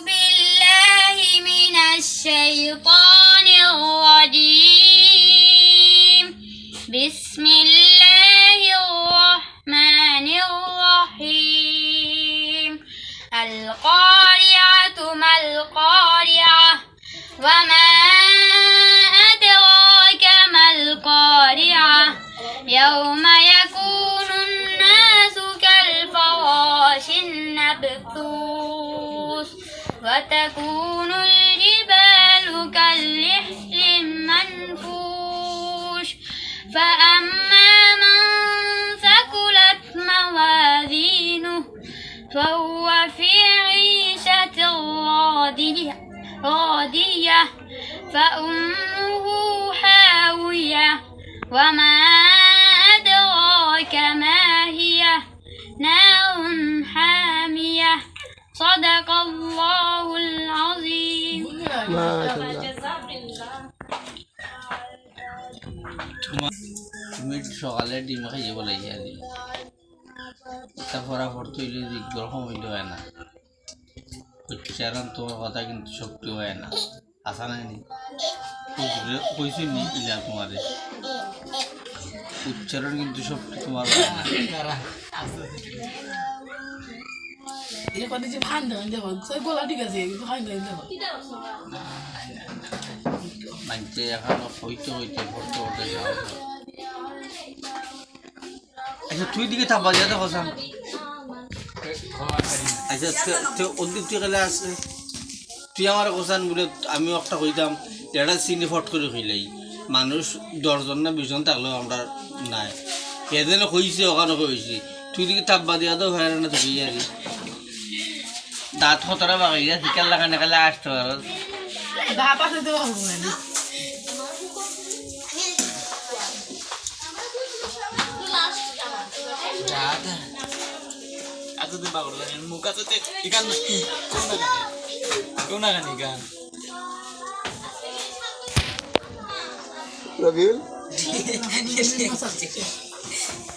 بالله من الشيطان الرجيم بسم الله الرحمن الرحيم القارعة ما القارعة وما أدراك ما القارعة يوم يكون الناس كالفراش المبثوث وتكون الجبال كالعهن المنفوش فأما من ثقلت موازينه فهو في عيشة راضية فأمه حاوية وما أدراك ما هي نار حامية صدق الله العظيم তুমি সকালে ডিম খাইয়ে বলে যাই তা ফরাফর তৈরি গ্রহণ হইতে হয় না উচ্চারণ তোমার কথা কিন্তু শক্তি হয় না আসা নাই কইছি নি ইলা তোমারে উচ্চারণ কিন্তু শক্তি তোমার হয় না মানতে এখনো হইতে হইতে পড়তে পড়তে যাওয়া আচ্ছা তুই দিকে থাকবা যা দেখো সাম আচ্ছা ওদিক তুই গেলে আসে তুই আমার কোসান বলে আমিও একটা কইতাম এটা চিনি ফট করে হইলাই মানুষ 10 জন না 20 জন থাকলেও আমরা নাই এদিন হয়েছে ওখানে হয়েছে তুই দিকে থাকবা দিয়া তো হয় না তুই আর দাঁত হতরা বাগাইয়া শিকার লাগানে গেলে আসতে পারো Rabiul?